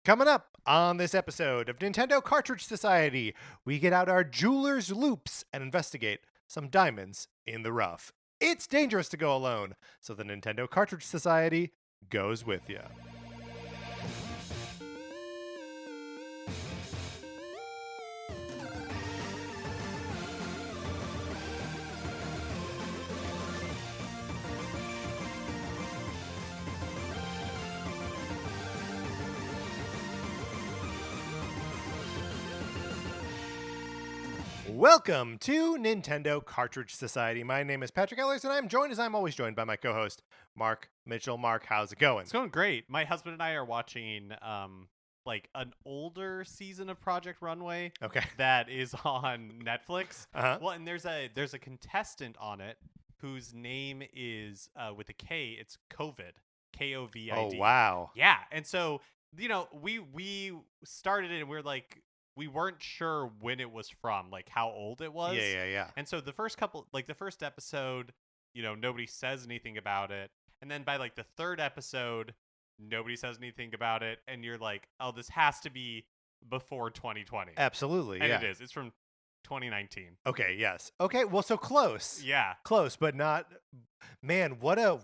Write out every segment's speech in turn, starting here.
Coming up on this episode of Nintendo Cartridge Society, we get out our jeweler's loops and investigate some diamonds in the rough. It's dangerous to go alone, so the Nintendo Cartridge Society goes with you. Welcome to Nintendo Cartridge Society. My name is Patrick Ellers, and I'm joined, as I'm always joined, by my co-host, Mark Mitchell. Mark, how's it going? It's going great. My husband and I are watching like an older season of Project Runway. Okay. That is on Netflix. Uh-huh. Well, and there's a contestant on it whose name is with a K. It's COVID. COVID. Oh, wow. Yeah. And so, we started it and we weren't sure when it was from, like how old it was. Yeah. And so the first episode, nobody says anything about it. And then by like the third episode, nobody says anything about it. And you're like, oh, this has to be before 2020. Absolutely, And yeah. it is. It's from 2019. Okay, yes. Okay, well, so close. Yeah. Close, but not. Man, what a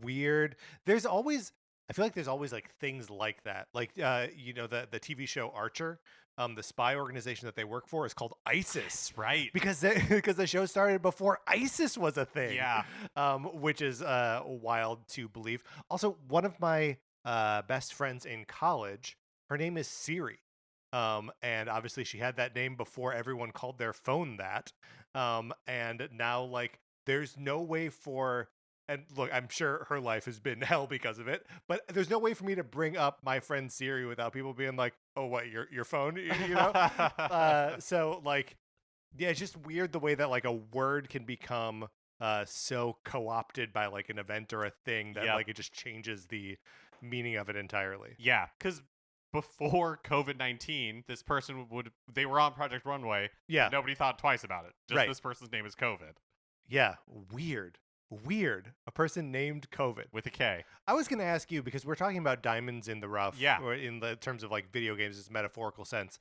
weird. I feel like there's always like things like that. Like, the TV show Archer. The spy organization that they work for is called ISIS, Right. because the show started before ISIS was a thing. Yeah. Which is wild to believe. Also, one of my best friends in college, her name is Siri, and obviously she had that name before everyone called their phone that. And now like there's no way for. And look, I'm sure her life has been hell because of it, but there's no way for me to bring up my friend Siri without people being like, "Oh, what, your phone?" You know. So like, yeah, it's just weird the way that like a word can become so co-opted by like an event or a thing that like it just changes the meaning of it entirely. Yeah, because before COVID-19, this person they were on Project Runway. Yeah. Nobody thought twice about it. Just Right. This person's name is COVID. Yeah, weird. A person named COVID With a K. I was going to ask you, because we're talking about diamonds in the rough, Yeah. or in the terms of like video games, it's metaphorical sense.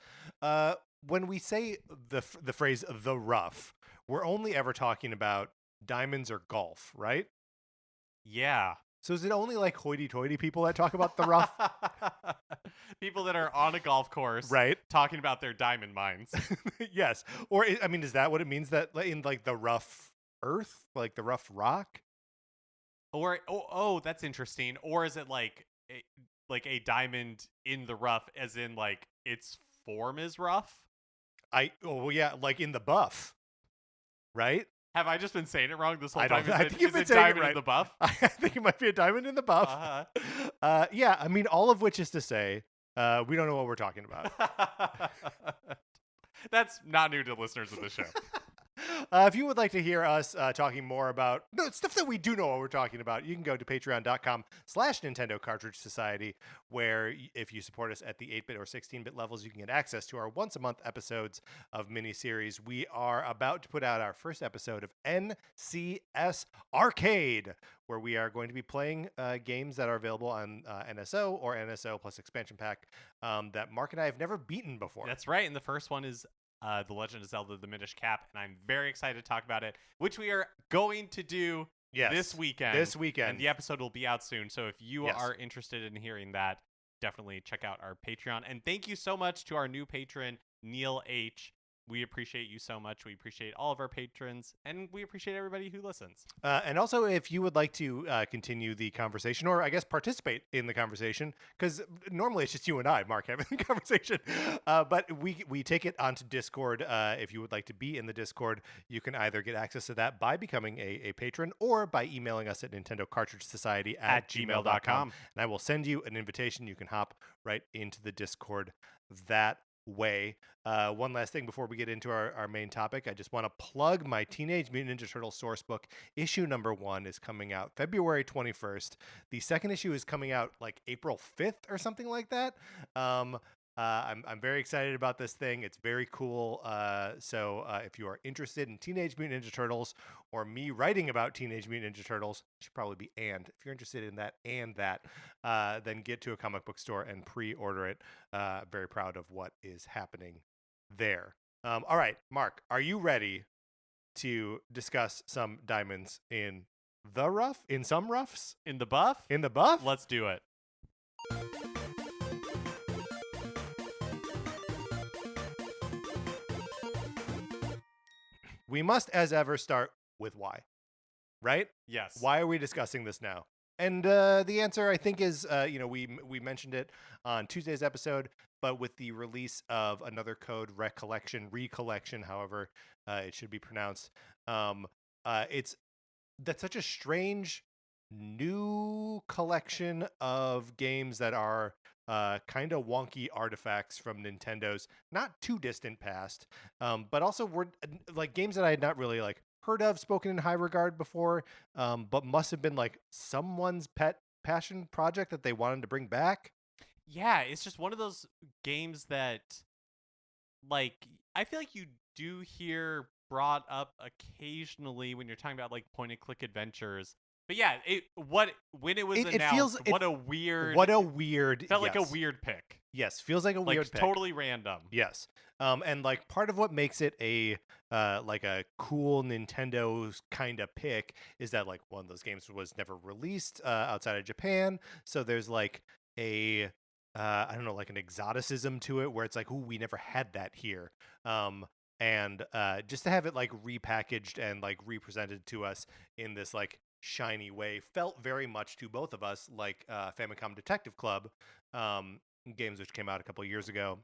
When we say the phrase "the rough," we're only ever talking about diamonds or golf, right? Yeah. So is it only like hoity-toity people that talk about the rough? People that are on a golf course, Right. talking about their diamond mines. Yes. Or I mean, is that what it means, that in like the rough earth, like the rough rock? Or that's interesting. Or is it like a diamond in the rough, as in like its form is rough? Yeah, like in the buff, right? Have I just been saying it wrong this whole I time? don't. I think you've been is it saying it diamond right. in the buff? I think it might be a diamond in the buff. Yeah, I mean, all of which is to say, we don't know what we're talking about. That's not new to listeners of the show. If you would like to hear us talking more about stuff that we do know what we're talking about, you can go to patreon.com/Nintendo Cartridge Society, where if you support us at the 8-bit or 16-bit levels, you can get access to our once-a-month episodes of miniseries. We are about to put out our first episode of NCS Arcade, where we are going to be playing games that are available on NSO or NSO plus expansion pack that Mark and I have never beaten before. That's right. And the first one is The Legend of Zelda: The Minish Cap, and I'm very excited to talk about it, which we are going to do this weekend. And the episode will be out soon. So if you are interested in hearing that, definitely check out our Patreon. And thank you so much to our new patron, Neil H. We appreciate you so much. We appreciate all of our patrons, and we appreciate everybody who listens. And also, if you would like to continue the conversation, or I guess participate in the conversation, because normally it's just you and I, Mark, having the conversation, but we take it onto Discord. If you would like to be in the Discord, you can either get access to that by becoming a patron, or by emailing us at nintendocartridgesociety@gmail.com. And I will send you an invitation. You can hop right into the Discord that way. One last thing before we get into our main topic, I just want to plug my Teenage Mutant Ninja Turtles source book. Issue number 1 is coming out February 21st. The second issue is coming out like April 5th or something like that. I'm very excited about this thing. It's very cool. So if you are interested in Teenage Mutant Ninja Turtles or me writing about Teenage Mutant Ninja Turtles, it should probably be and. If you're interested in that and that, then get to a comic book store and pre-order it. Very proud of what is happening there. All right, Mark, are you ready to discuss some diamonds in the rough? In some roughs? In the buff? In the buff? Let's do it. We must, as ever, start with why, right? Yes. Why are we discussing this now? And the answer, I think, is we mentioned it on Tuesday's episode, but with the release of another code, Recollection, however it should be pronounced, that's such a strange new collection of games that are kind of wonky artifacts from Nintendo's not too distant past, but also were like games that I had not really like heard of, spoken in high regard before, but must have been like someone's pet passion project that they wanted to bring back. Yeah, it's just one of those games that, like, I feel like you do hear brought up occasionally when you're talking about like point and click adventures. But yeah, when it was announced, what a weird felt like a weird pick. Yes, feels like a weird pick. Totally random. Yes. And like part of what makes it a like a cool Nintendo kind of pick is that like one of those games was never released outside of Japan, so there's like a I don't know, like an exoticism to it where it's like, ooh, we never had that here. And just to have it like repackaged and like represented to us in this like shiny way felt very much to both of us like Famicom Detective Club, games which came out a couple years ago,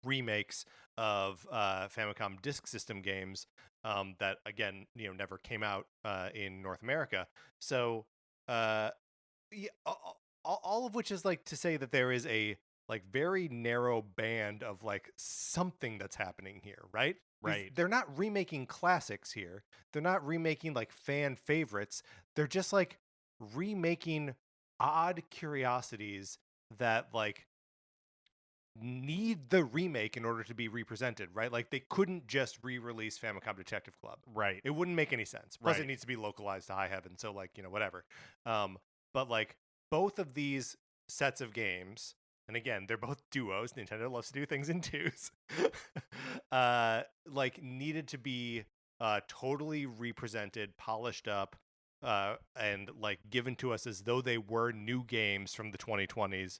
remakes of Famicom Disk System games that again never came out in North America. So yeah, all of which is like to say that there is a like very narrow band of like something that's happening here, right? Right. They're not remaking classics here. They're not remaking like fan favorites. They're just like remaking odd curiosities that like need the remake in order to be represented, right? Like they couldn't just re-release Famicom Detective Club. Right. It wouldn't make any sense. Plus it needs to be localized to high heaven, so like, whatever. But like both of these sets of games, and again, they're both duos. Nintendo loves to do things in twos. Like needed to be totally represented, polished up, and like given to us as though they were new games from the 2020s,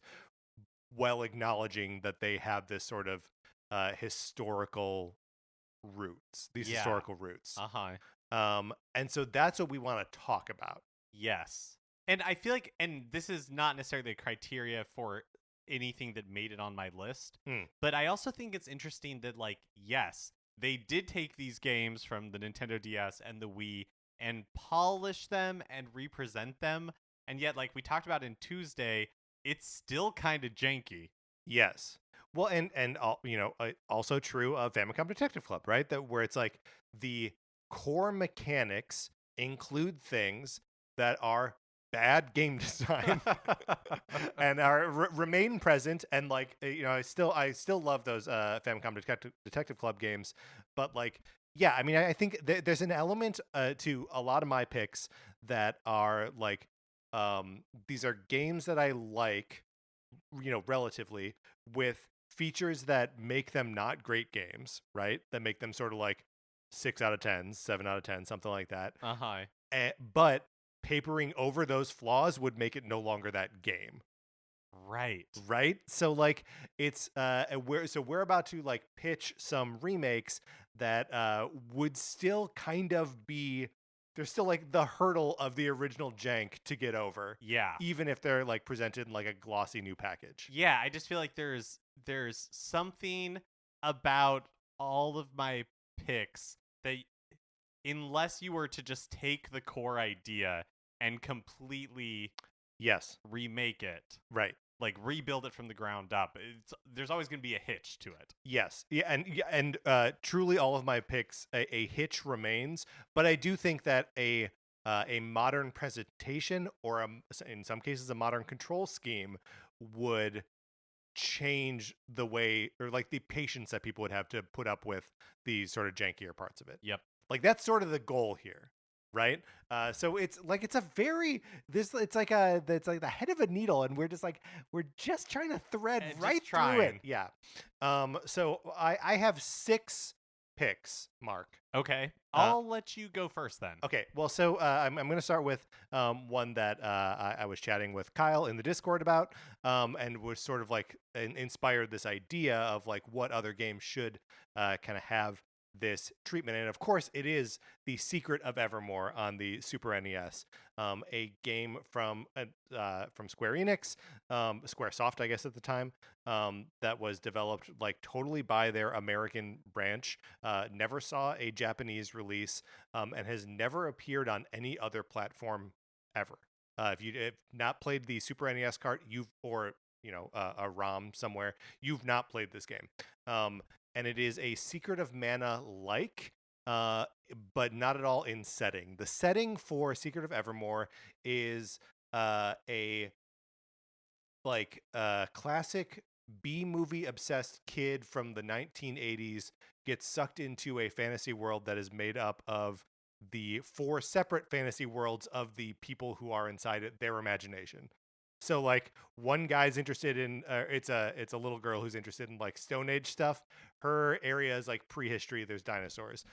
while acknowledging that they have this sort of historical roots. Historical roots. And so that's what we want to talk about. Yes. And I feel like, and this is not necessarily a criteria for anything that made it on my list, but I also think it's interesting that, like, yes, they did take these games from the Nintendo DS and the Wii and polish them and represent them, and yet, like we talked about in Tuesday, it's still kind of janky. Yes. Well, and also true of Famicom Detective Club, right? That where it's like the core mechanics include things that are bad game design and remain present, and like I still love those Famicom Detective Club games, but like yeah, I mean I think there's an element to a lot of my picks that are like these are games that I like relatively, with features that make them not great games, right? That make them sort of like 6 out of 10, 7 out of 10, something like that. But papering over those flaws would make it no longer that game. Right. So like it's we're about to like pitch some remakes that would still kind of be, there's still like the hurdle of the original jank to get over. Yeah. Even if they're like presented in like a glossy new package. Yeah, I just feel like there's something about all of my picks that, unless you were to just take the core idea and completely remake it, right, like rebuild it from the ground up, there's always going to be a hitch to it. Yes. Yeah, and truly all of my picks, a hitch remains, but I do think that a modern presentation or in some cases a modern control scheme would change the way, or like the patience that people would have to put up with the sort of jankier parts of it. Yep. Like that's sort of the goal here, right? So it's like it's a very it's like the head of a needle, and we're just trying to thread right through it. Yeah. So I have 6 picks, Mark. Okay. I'll let you go first then. Okay. Well, so I'm going to start with one that I was chatting with Kyle in the Discord about, and was sort of like inspired this idea of like what other games should kind of have this treatment. And of course, it is The Secret of Evermore on the Super NES, a game from Square Enix, Squaresoft, I guess at the time, that was developed like totally by their American branch. Never saw a Japanese release, and has never appeared on any other platform ever. If you've not played the Super NES cart, or a ROM somewhere, you've not played this game. And it is a Secret of Mana like, but not at all in setting. The setting for Secret of Evermore is a classic B-movie obsessed kid from the 1980s gets sucked into a fantasy world that is made up of the 4 separate fantasy worlds of the people who are inside it, their imagination. So like one guy's interested in it's a little girl who's interested in like Stone Age stuff. Her area is like prehistory. There's dinosaurs.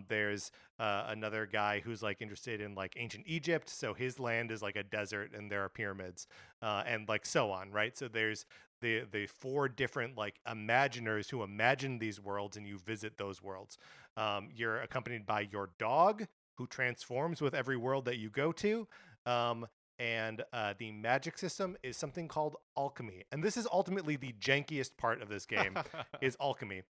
There's another guy who's like interested in like ancient Egypt. So his land is like a desert and there are pyramids, and like so on, right? So there's the 4 different like imaginers who imagine these worlds, and you visit those worlds. You're accompanied by your dog, who transforms with every world that you go to. And the magic system is something called alchemy, and this is ultimately the jankiest part of this game is alchemy,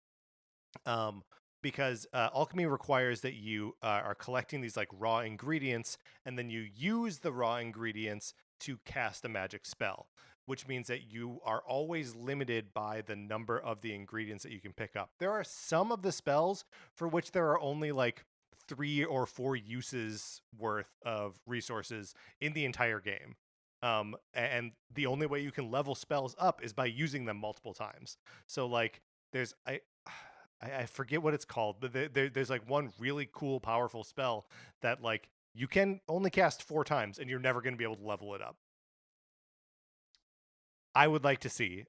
because alchemy requires that you are collecting these like raw ingredients, and then you use the raw ingredients to cast a magic spell, which means that you are always limited by the number of the ingredients that you can pick up. There are some of the spells for which there are only like 3 or 4 uses worth of resources in the entire game. And the only way you can level spells up is by using them multiple times. So like there's I forget what it's called, but there's like one really cool, powerful spell that like you can only cast 4 times and you're never going to be able to level it up. I would like to see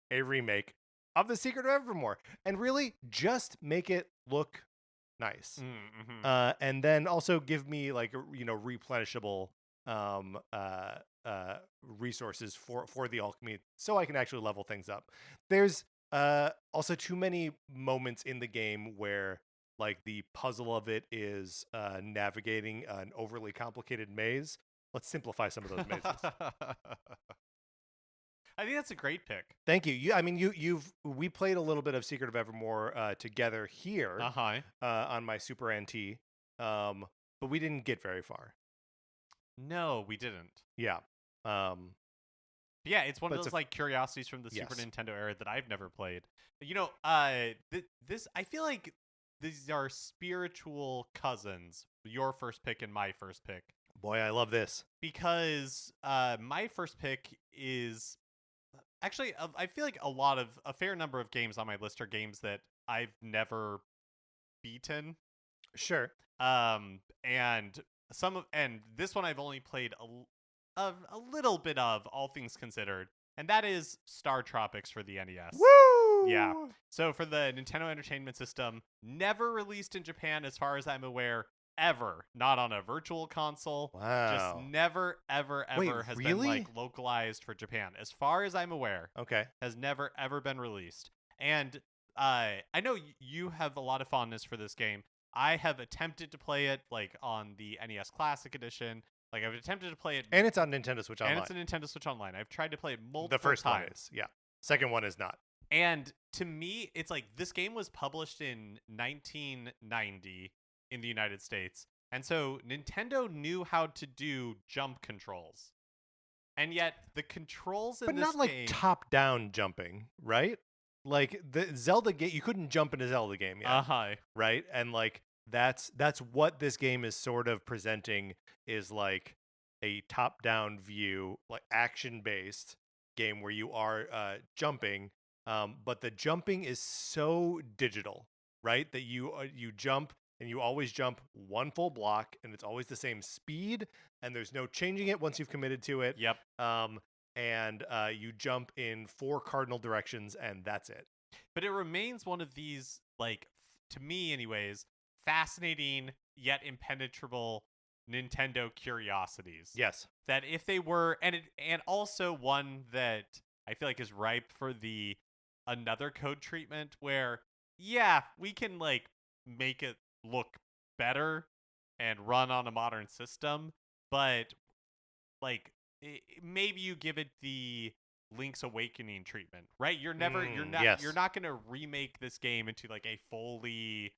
a remake of The Secret of Evermore and really just make it look nice. Mm-hmm. And then also give me like replenishable resources for the alchemy, so I can actually level things up. There's also too many moments in the game where like the puzzle of it is navigating an overly complicated maze. Let's simplify some of those mazes. I think that's a great pick. Thank you. We played a little bit of Secret of Evermore together here on my Super NT, but we didn't get very far. No, we didn't. Yeah. Yeah, it's one of those like curiosities from the Super Nintendo era that I've never played. This I feel like these are spiritual cousins. Your first pick and my first pick. Boy, I love this because my first pick is. Actually, I feel like a fair number of games on my list are games that I've never beaten. Sure. And this one I've only played a little bit of, all things considered, and that is Star Tropics for the NES. Woo! Yeah. So for the Nintendo Entertainment System, never released in Japan as far as I'm aware. Ever, not on a virtual console. Wow. Just never, ever has been like localized for Japan, as far as I'm aware. Okay. Has never ever been released. And I know you have a lot of fondness for this game. I have attempted to play it like on the NES Classic Edition. Like I've attempted to play it, and it's on Nintendo Switch Online. And it's a Nintendo Switch Online. I've tried to play it multiple times. The first one is, yeah. Second one is not. And to me, it's like this game was published in 1990. In the United States. And so Nintendo knew how to do jump controls. And yet the controls in this game... But not like top-down jumping, right? Like the Zelda game, you couldn't jump in a Zelda game yet. Right? And like that's what this game is sort of presenting, is like a top-down view, like action-based, game where you are jumping, but the jumping is so digital, right? That you jump and you always jump one full block, and it's always the same speed, and there's no changing it once you've committed to it. Yep. And you jump in 4 cardinal directions, and that's it. But it remains one of these, like, to me anyways, fascinating yet impenetrable Nintendo curiosities. Yes. That if they were, and also one that I feel like is ripe for the another code treatment where, yeah, we can like make it look better and run on a modern system, but like maybe you give it the Link's Awakening treatment, right? You're not going to remake this game into like a fully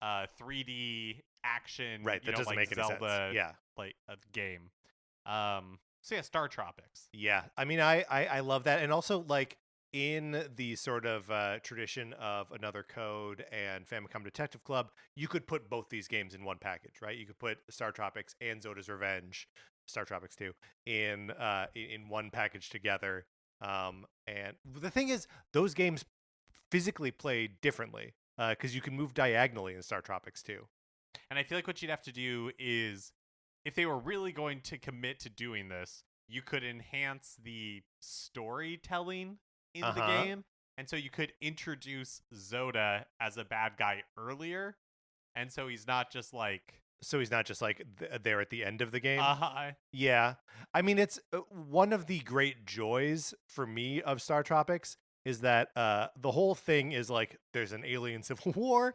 3D action, right? That doesn't like make Zelda, any sense. Yeah, like a game. So yeah, Star Tropics. Yeah, I mean, I love that, and also like in the sort of tradition of Another Code and Famicom Detective Club, you could put both these games in one package, right? You could put Star Tropics and Zoda's Revenge, Star Tropics 2, in one package together. And the thing is, those games physically play differently because you can move diagonally in Star Tropics 2. And I feel like what you'd have to do is, if they were really going to commit to doing this, you could enhance the storytelling in the game. And so you could introduce Zoda as a bad guy earlier. And so he's not just like... there at the end of the game. Yeah. I mean, it's one of the great joys for me of Star Tropics is that the whole thing is like there's an alien civil war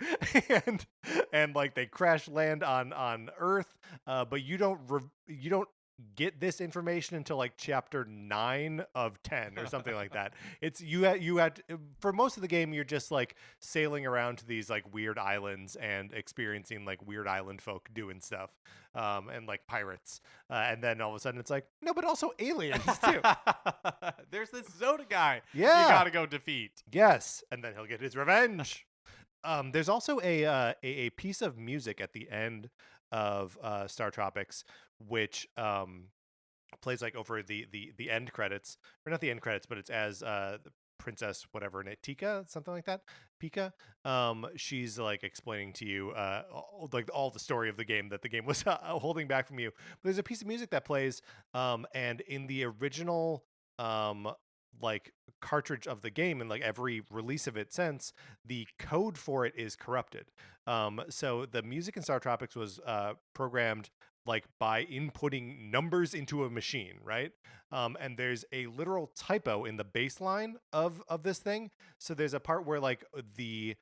and like they crash land on Earth, but you don't get this information until like chapter 9 of 10 or something like that. It's you had for most of the game you're just like sailing around to these like weird islands and experiencing like weird island folk doing stuff, and like pirates, and then all of a sudden it's like no, but also aliens too. There's this Zoda guy. Yeah, you gotta go defeat. Yes, and then he'll get his revenge. There's also a piece of music at the end of Star Tropics, which plays like over the end credits, or not the end credits, but it's as the princess whatever Tika, something like that, Pika. She's like explaining to you all the story of the game that the game was holding back from you. But there's a piece of music that plays, and in the original like cartridge of the game and like every release of it since, the code for it is corrupted. So the music in Star Tropics was programmed like by inputting numbers into a machine, right? And there's a literal typo in the bass line of this thing. So there's a part where like the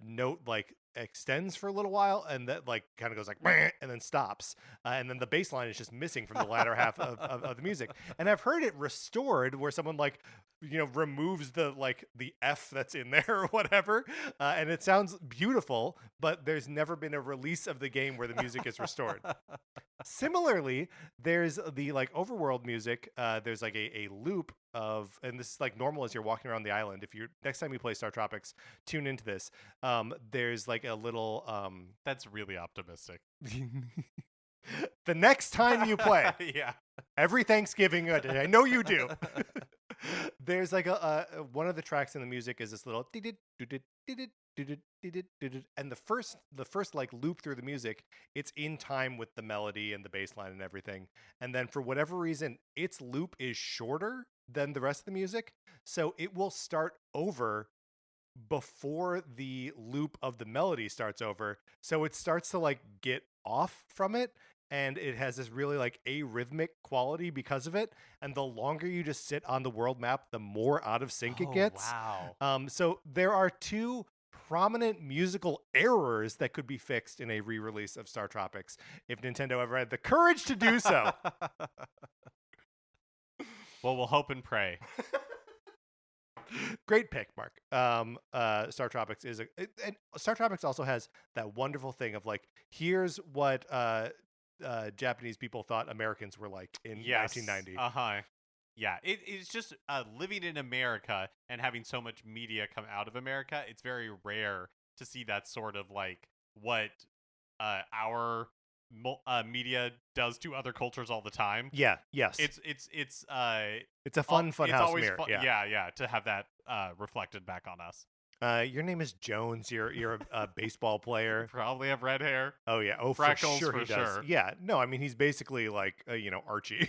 note like extends for a little while and that like kind of goes like and then stops, and then the bass line is just missing from the latter half of the music. And I've heard it restored where someone like removes the like the F that's in there or whatever, and it sounds beautiful, but there's never been a release of the game where the music is restored. Similarly, there's the like overworld music. There's like a loop of, and this is like normal as you're walking around the island. If you're next time you play Star Tropics, tune into this. There's like a little that's really optimistic. The next time you play, yeah, every Thanksgiving, I know you do. There's like a one of the tracks in the music is this little and the first like loop through the music, it's in time with the melody and the bass line and everything. And then for whatever reason, its loop is shorter than the rest of the music, so it will start over before the loop of the melody starts over. So it starts to like get off from it, and it has this really like arrhythmic quality because of it. And the longer you just sit on the world map, the more out of sync it gets. Wow. So there are two prominent musical errors that could be fixed in a re-release of Star Tropics if Nintendo ever had the courage to do so. Well, we'll hope and pray. Great pick, Mark. Star Tropics is and Star Tropics also has that wonderful thing of like, here's what Japanese people thought Americans were like in 1990. Yeah, it's just living in America and having so much media come out of America. It's very rare to see that sort of like what our media does to other cultures all the time. Yeah. Yes. It's a fun it's house always mirror. fun, yeah, to have that reflected back on us. Your name is Jones. You're a baseball player. Probably have red hair. Oh yeah. Oh, freckles for sure he does. sure. Yeah. No, I mean he's basically like Archie.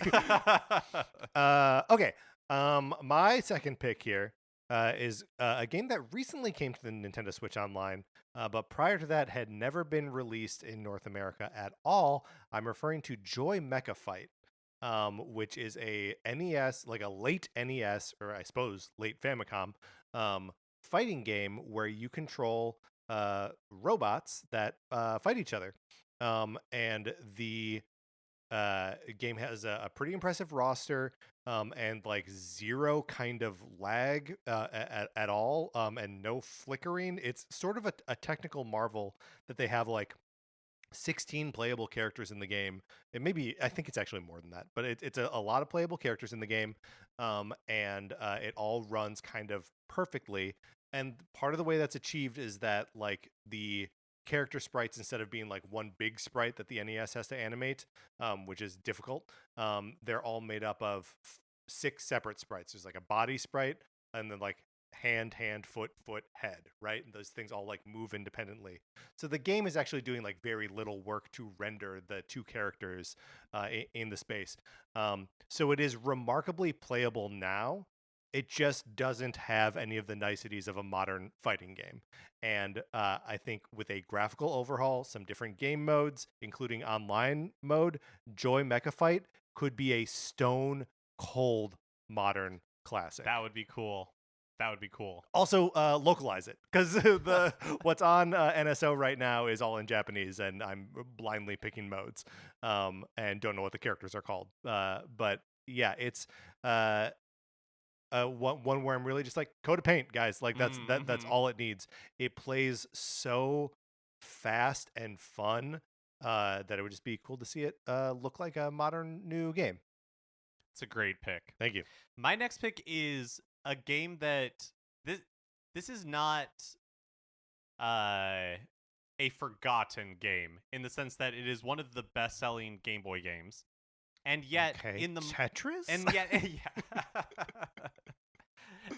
Okay. My second pick here is a game that recently came to the Nintendo Switch Online, but prior to that had never been released in North America at all. I'm referring to Joy Mecha Fight, which is a NES, like a late NES, or I suppose late Famicom, fighting game where you control robots that fight each other. And the game has a pretty impressive roster, and like zero kind of lag at all, and no flickering. It's sort of a technical marvel that they have like 16 playable characters in the game. I think it's actually more than that, but it's a lot of playable characters in the game, and it all runs kind of perfectly. And part of the way that's achieved is that like the character sprites, instead of being like one big sprite that the NES has to animate, which is difficult, they're all made up of 6 separate sprites. There's like a body sprite, and then like hand, foot, head, right? And those things all like move independently. So the game is actually doing like very little work to render the 2 characters in the space. So it is remarkably playable now. It just doesn't have any of the niceties of a modern fighting game. And I think with a graphical overhaul, some different game modes, including online mode, Joy Mecha Fight could be a stone cold modern classic. That would be cool. Also, localize it, because what's on NSO right now is all in Japanese, and I'm blindly picking modes, and don't know what the characters are called. But yeah, it's one where I'm really just like Code of Paint, guys. Like that's all it needs. It plays so fast and fun that it would just be cool to see it look like a modern new game. It's a great pick. Thank you. My next pick is a game that this is not a forgotten game, in the sense that it is one of the best-selling Game Boy games, and yet in the Tetris, and yet yeah.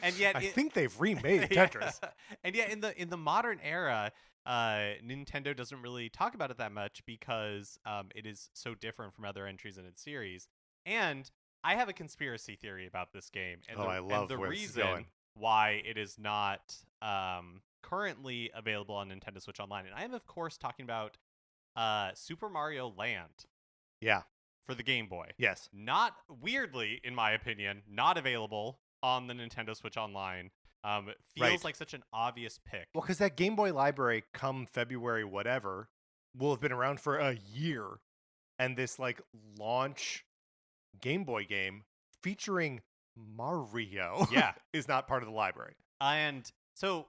And yet I think they've remade Tetris. And yet in the modern era, Nintendo doesn't really talk about it that much, because it is so different from other entries in its series. And I have a conspiracy theory about this game, and I love the where reason going. why it is not currently available on Nintendo Switch Online. And I am, of course, talking about Super Mario Land. Yeah. For the Game Boy. Yes. Not, weirdly, in my opinion, not available on the Nintendo Switch Online. Feels like such an obvious pick. Well, because that Game Boy library, come February whatever, will have been around for a year, and this like launch Game Boy game featuring Mario is not part of the library. And so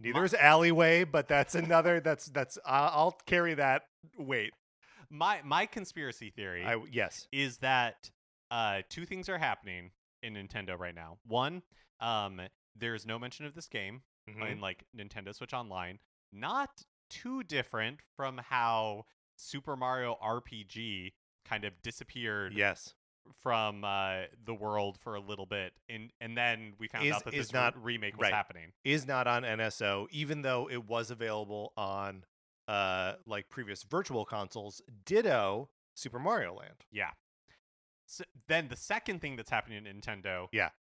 neither is Alleyway, but that's another that's I'll carry that weight. My conspiracy theory is that 2 things are happening in Nintendo right now. One, there's no mention of this game in like Nintendo Switch Online. Not too different from how Super Mario RPG kind of disappeared from the world for a little bit, and then we found out that this remake was happening. Is not on NSO, even though it was available on like previous virtual consoles. Ditto Super Mario Land. Yeah. So then the second thing that's happening in Nintendo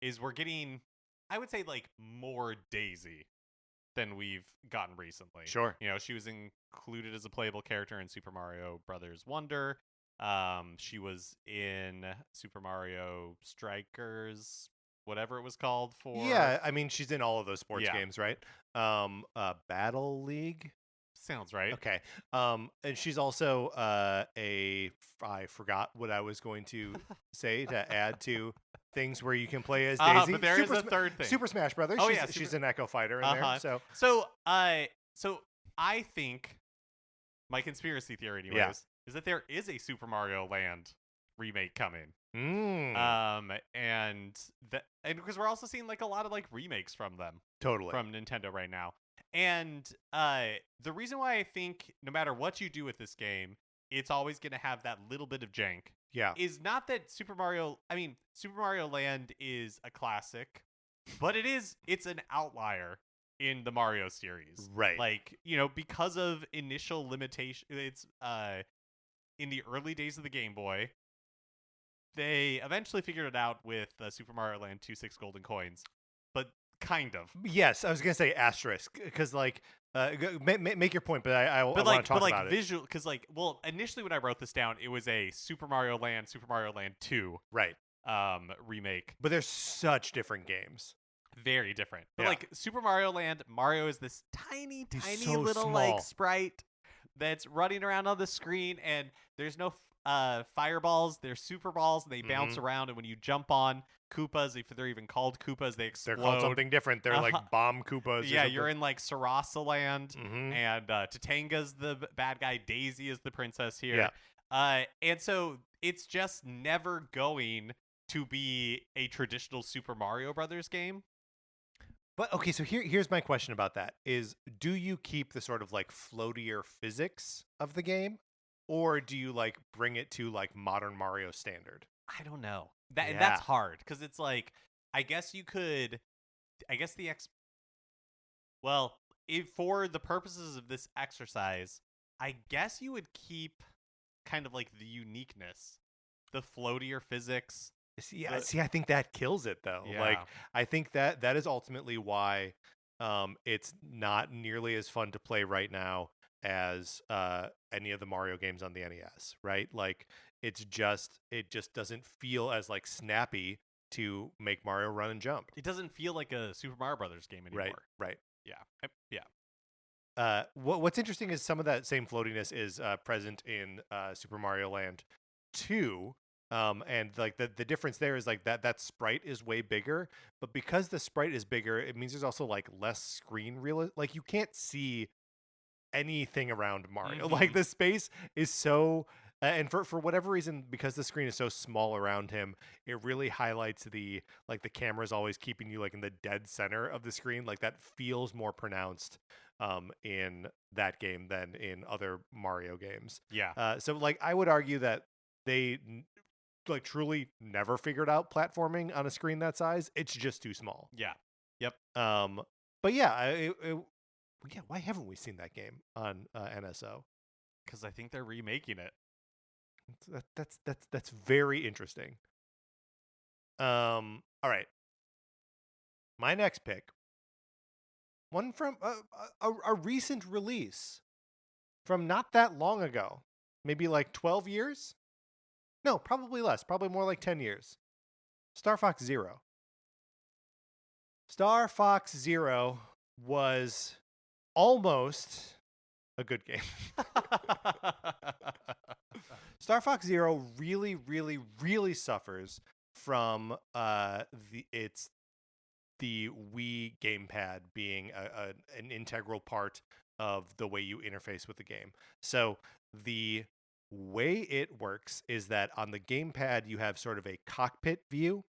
is we're getting, I would say, like more Daisy than we've gotten recently. Sure. You know, she was included as a playable character in Super Mario Brothers Wonder. She was in Super Mario Strikers, whatever it was called for. Yeah, I mean, she's in all of those sports games, right? Battle League? Sounds right. Okay. And she's also I forgot what I was going to say to add to things where you can play as Daisy. But there is a third thing. Super Smash Brothers. She's an Echo Fighter in there. So I think my conspiracy theory, anyways, is that there is a Super Mario Land remake coming. And because we're also seeing like a lot of like remakes from them. Totally. From Nintendo right now. And the reason why I think no matter what you do with this game, it's always going to have that little bit of jank. Yeah. Is not that Super Mario Land is a classic, but it's an outlier in the Mario series. Right. Like, because of initial limitation, it's in the early days of the Game Boy, they eventually figured it out with Super Mario Land 2/6 Golden Coins, but kind of. Yes, I was gonna say asterisk because like make your point, but I want to talk about visual, because initially when I wrote this down, it was a Super Mario Land 2 right remake, but they're such different games. Very different. But like Super Mario Land, Mario is this tiny so little small. like sprite that's running around on the screen, and there's no fireballs. They're super balls, and they bounce around. And when you jump on Koopas, if they're even called Koopas, they explode. They're called something different. They're like bomb Koopas. Yeah, you're in like Sarasa Land, and Tatanga's the bad guy. Daisy is the princess here. Yeah. And so it's just never going to be a traditional Super Mario Brothers game. But okay, so here's my question about that is, do you keep the sort of like floatier physics of the game, or do you like bring it to like modern Mario standard? I don't know. That's hard because it's like, I guess for the purposes of this exercise, I guess you would keep kind of like the uniqueness, the floatier physics. See, I think that kills it though. Yeah. Like, I think that is ultimately why it's not nearly as fun to play right now as any of the Mario games on the NES, right? Like, it just doesn't feel as like snappy to make Mario run and jump. It doesn't feel like a Super Mario Brothers game anymore. Right. Yeah. What's interesting is some of that same floatiness is present in Super Mario Land 2. And like the difference there is like that sprite is way bigger, but because the sprite is bigger, it means there's also like less screen real. Like, you can't see anything around Mario. Like, the space is so and for whatever reason, because the screen is so small around him, it really highlights the camera's always keeping you like in the dead center of the screen. Like, that feels more pronounced in that game than in other Mario games. Yeah. So like, I would argue that they like truly never figured out platforming on a screen that size. It's just too small. Yeah. Yep. But yeah, why haven't we seen that game on NSO? Because I think they're remaking it. That's very interesting. All right. My next pick, one from a recent release from not that long ago, maybe like 12 years. No, probably less. Probably more like 10 years. Star Fox Zero. Star Fox Zero was almost a good game. Star Fox Zero really, really, really suffers from the Wii gamepad being an integral part of the way you interface with the game. So the way it works is that on the gamepad you have sort of a cockpit view,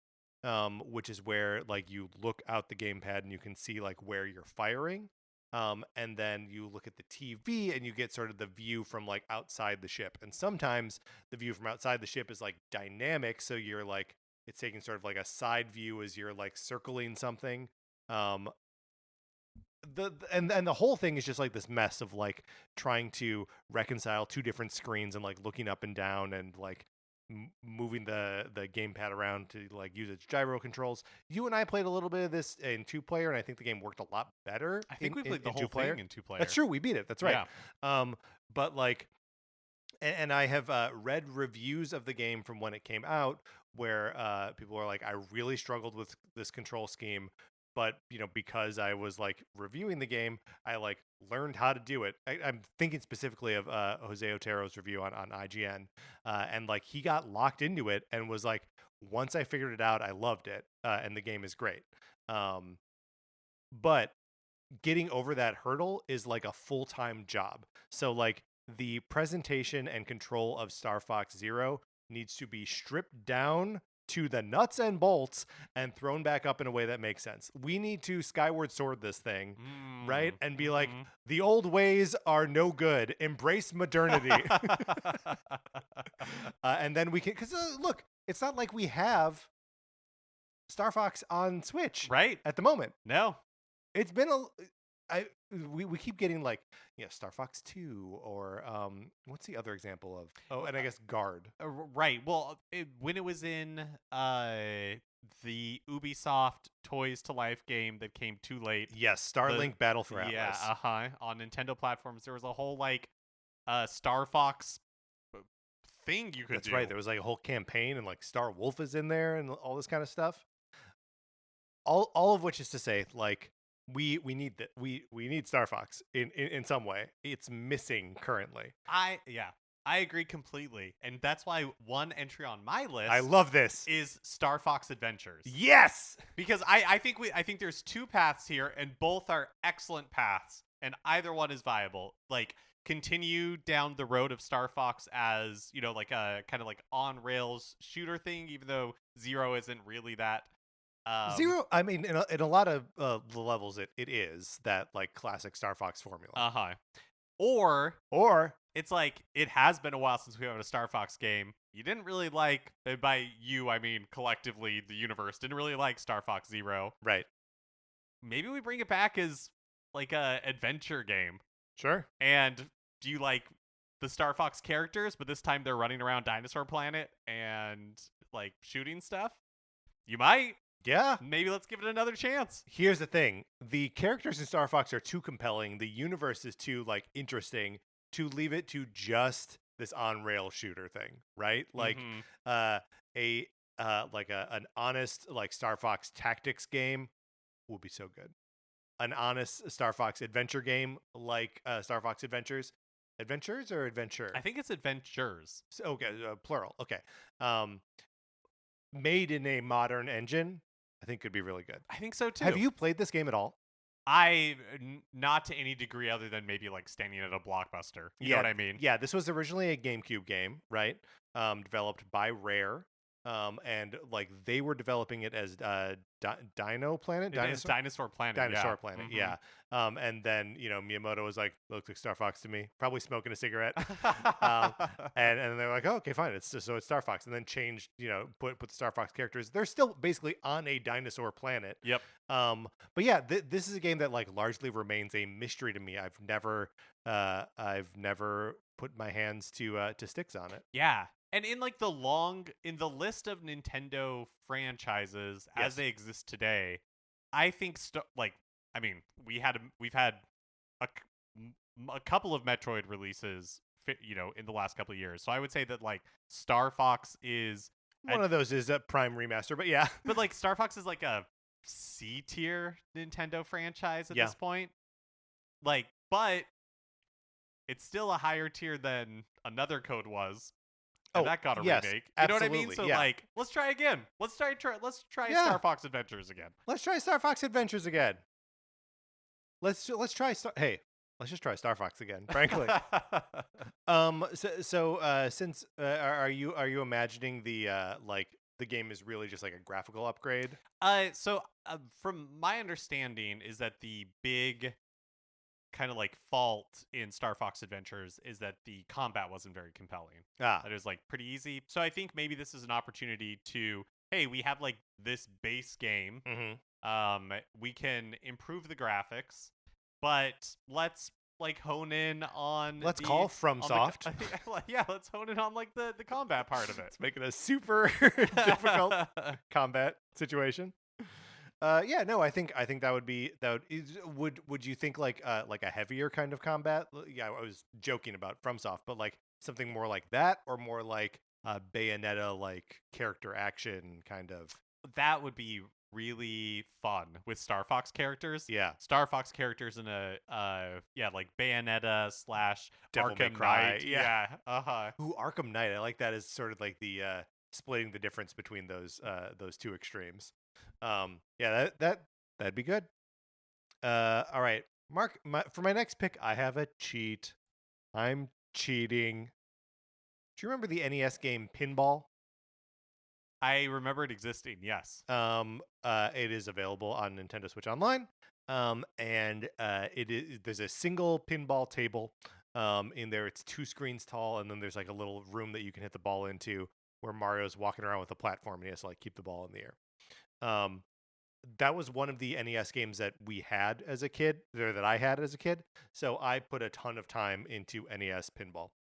which is where like you look out the gamepad and you can see like where you're firing, and then you look at the TV and you get sort of the view from like outside the ship. And sometimes the view from outside the ship is like dynamic, so you're like, it's taking sort of like a side view as you're like circling something. The whole thing is just like this mess of like trying to reconcile two different screens and like looking up and down and like moving the gamepad around to like use its gyro controls. You and I played a little bit of this in 2-player, and I think the game worked a lot better. I think we played the whole thing in 2-player. That's true, we beat it. That's right. Yeah. But like, and I have read reviews of the game from when it came out where people are like, I really struggled with this control scheme, but because I was like reviewing the game, I like learned how to do it. I'm thinking specifically of Jose Otero's review on IGN, and like he got locked into it and was like, once I figured it out, I loved it, and the game is great. But getting over that hurdle is like a full-time job. So like the presentation and control of Star Fox Zero needs to be stripped down to the nuts and bolts and thrown back up in a way that makes sense. We need to Skyward Sword this thing, right? And be like, the old ways are no good. Embrace modernity. And then we can, because look, it's not like we have Star Fox on Switch right at the moment. No, it's been we keep getting like Star Fox 2 or what's the other example of? Oh, and I guess Guard. Right. Well, when it was in the Ubisoft Toys to Life game that came too late. Yes, Starlink Battle for Atlas. Yeah, on Nintendo platforms, there was a whole like Star Fox thing you could do. That's right. There was like a whole campaign, and like Star Wolf is in there, and all this kind of stuff. All of which is to say, like, we need that we need Star Fox in some way. It's missing currently. I agree completely, and that's why one entry on my list, I love this, is Star Fox Adventures. Yes, because I think there's two paths here, and both are excellent paths, and either one is viable. Like, continue down the road of Star Fox as like a kind of like on rails shooter thing, even though Zero isn't really that. Zero, I mean, in a lot of the levels, it is that like classic Star Fox formula. Or it's like, it has been a while since we had a Star Fox game. You didn't really like, by you I mean collectively the universe didn't really like Star Fox Zero. Right. Maybe we bring it back as like a adventure game. Sure. And do you like the Star Fox characters, but this time they're running around Dinosaur Planet and like shooting stuff? You might. Yeah. Maybe let's give it another chance. Here's the thing. The characters in Star Fox are too compelling. The universe is too like interesting to leave it to just this on-rail shooter thing, right? Like an honest like Star Fox tactics game would be so good. An honest Star Fox adventure game like Star Fox Adventures. Adventures or Adventure? I think it's Adventures. So, okay, plural. Okay. Made in a modern engine, I think could be really good. I think so too. Have you played this game at all? Not to any degree other than maybe like standing at a Blockbuster. You know what I mean? Yeah, this was originally a GameCube game, right? Developed by Rare. And like they were developing it as Dino Planet, Dinosaur Planet, yeah. And then Miyamoto was like, "Looks like Star Fox to me." Probably smoking a cigarette. And they're like, "Oh, okay, fine. It's Star Fox." And then changed, put the Star Fox characters. They're still basically on a dinosaur planet. Yep. But yeah, this is a game that like largely remains a mystery to me. I've never put my hands to sticks on it. Yeah. And in like in the list of Nintendo franchises as they exist today, I think we've had a couple of Metroid releases, in the last couple of years. So I would say that like Star Fox is one of those is a Prime remaster, but yeah. But like Star Fox is like a C tier Nintendo franchise at this point. Like, but it's still a higher tier than Another Code was. And that got a remake. You know what I mean? So like, let's try again. Let's try Star Fox Adventures again. Let's try Star Fox Adventures again. Let's try let's just try Star Fox again, frankly. Since are you imagining the game is really just like a graphical upgrade? From my understanding is that the big kind of like fault in Star Fox Adventures is that the combat wasn't very compelling. It was like pretty easy. So I think maybe this is an opportunity to, hey, we have like this base game. We can improve the graphics, but let's like hone in on call FromSoft. Let's hone in on like the combat part of it. Let's make it a super difficult combat situation. I think would you think like a heavier kind of combat? Yeah, I was joking about FromSoft, but like something more like that, or more like Bayonetta like character action kind of. That would be really fun with Star Fox characters. Yeah, Star Fox characters in a like Bayonetta / Devil May Arkham Cry. Knight. Yeah. Ooh, Arkham Knight. I like that as sort of like the splitting the difference between those two extremes. That'd be good. All right, Mark. For my next pick, I have a cheat. I'm cheating. Do you remember the NES game Pinball? I remember it existing. Yes. It is available on Nintendo Switch Online. And there's a single pinball table. In there, it's 2 screens tall, and then there's like a little room that you can hit the ball into, where Mario's walking around with a platform and he has to like keep the ball in the air. That was one of the NES games that we had as a kid, or that I had as a kid. So I put a ton of time into NES pinball.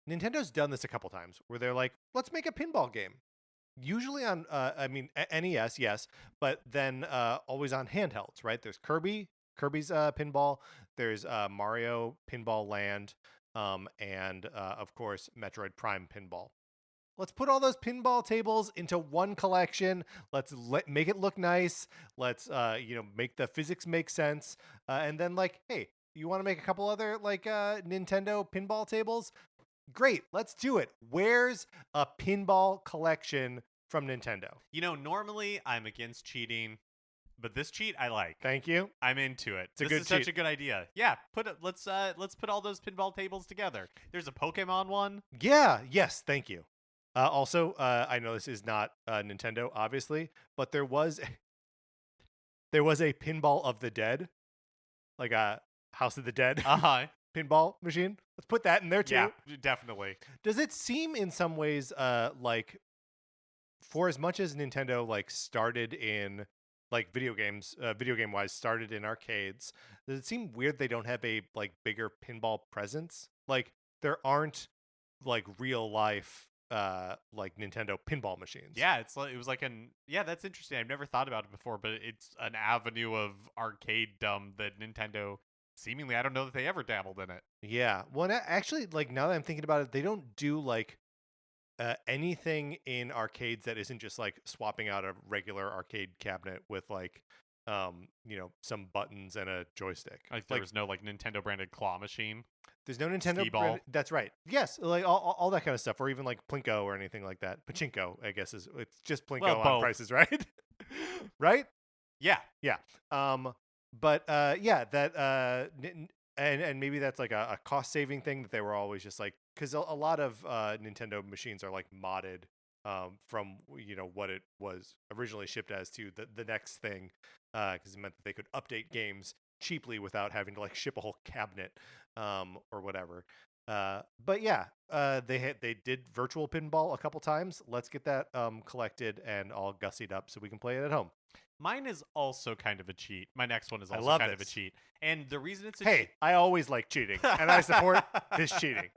Nintendo's done this a couple times where they're like, let's make a pinball game. Usually on, NES, yes, but then always on handhelds, right? There's Kirby's pinball. There's Mario Pinball Land, and of course Metroid Prime Pinball. Let's put all those pinball tables into one collection. Let's make it look nice. Let's make the physics make sense. And then like, hey, you want to make a couple other like Nintendo pinball tables? Great, let's do it. Where's a pinball collection from Nintendo? Normally I'm against cheating, but this cheat I like. Thank you. I'm into it. This is such a good idea. Yeah, let's put all those pinball tables together. There's a Pokemon one. Yeah, yes, thank you. Also, I know this is not Nintendo, obviously, but there was a Pinball of the Dead, like a House of the Dead pinball machine. Let's put that in there too. Yeah, definitely. Does it seem in some ways like, for as much as Nintendo like started in like video game wise started in arcades, does it seem weird they don't have a like bigger pinball presence? Like there aren't like real life like Nintendo pinball machines. Yeah, that's interesting. I've never thought about it before, but it's an avenue of arcade-dom that Nintendo seemingly, I don't know that they ever dabbled in it. Yeah. Well, actually, like now that I'm thinking about it, they don't do like anything in arcades that isn't just like swapping out a regular arcade cabinet with like some buttons and a joystick. Like there's no like Nintendo branded claw machine. There's no Nintendo branded, that's right. Yes, like all that kind of stuff, or even like Plinko or anything like that. Pachinko, I guess it's just Plinko on Prices Right. Right? Yeah. Yeah. But that and maybe that's like a cost saving thing that they were always just like, because a lot of Nintendo machines are like modded from what it was originally shipped as to the next thing, because it meant that they could update games cheaply without having to like ship a whole cabinet or whatever. But yeah, they did virtual pinball a couple times. Let's get that collected and all gussied up so we can play it at home. Mine is also kind of a cheat. My next one is also kind of a cheat. And the reason it's a cheat... Hey, I always like cheating, and I support this cheating.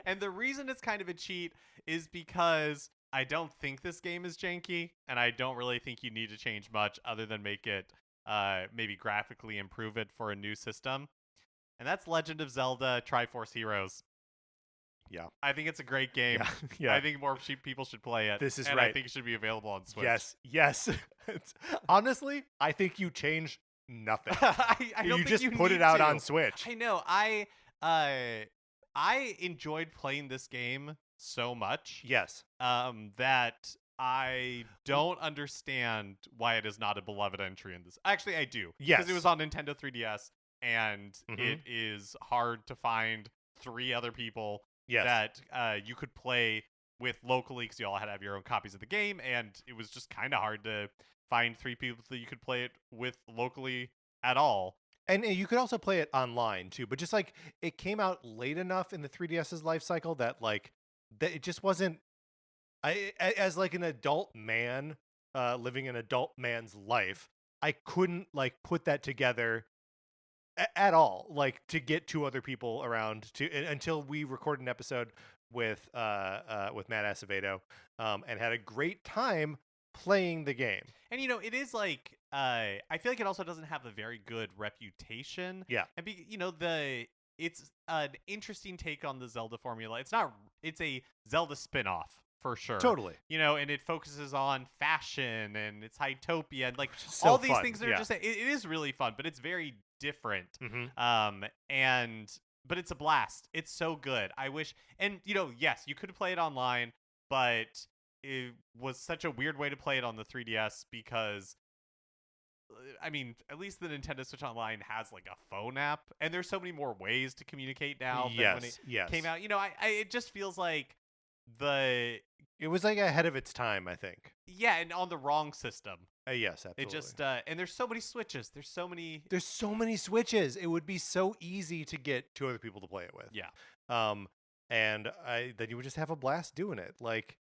And the reason it's kind of a cheat is because I don't think this game is janky, and I don't really think you need to change much other than make it maybe graphically improve it for a new system. And that's Legend of Zelda Triforce Heroes. Yeah. I think it's a great game. Yeah. I think more people should play it. This is and right. I think it should be available on Switch. Yes. Honestly, I think you changed nothing. I don't you think just you put need it out to. on Switch. I know. I enjoyed playing this game so much. Yes. That I don't understand why it is not a beloved entry in this. Actually, I do. Yes. Because it was on Nintendo 3DS, and it is hard to find 3 other people that you could play with locally, because you all had to have your own copies of the game, and it was just kind of hard to find 3 people that you could play it with locally at all. And you could also play it online too, but just like it came out late enough in the 3DS's life cycle that like that it just wasn't. As like an adult man living an adult man's life, I couldn't like put that together at all, like to get 2 other people around until we recorded an episode with Matt Acevedo and had a great time playing the game. And it is like I feel like it also doesn't have a very good reputation. Yeah. And it's an interesting take on the Zelda formula. It's a Zelda spin-off for sure. Totally. And it focuses on fashion and it's Hytopia and like so all these fun. things that are just it is really fun, but it's very different. But it's a blast. It's so good. I wish, and yes, you could play it online, but it was such a weird way to play it on the 3DS because, I mean, at least the Nintendo Switch Online has like a phone app, and there's so many more ways to communicate now than when it came out. It just feels like It was like ahead of its time, I think. Yeah, and on the wrong system. Yes, absolutely. It just and there's so many switches. There's so many switches. It would be so easy to get two other people to play it with. Yeah. And then you would just have a blast doing it. Like,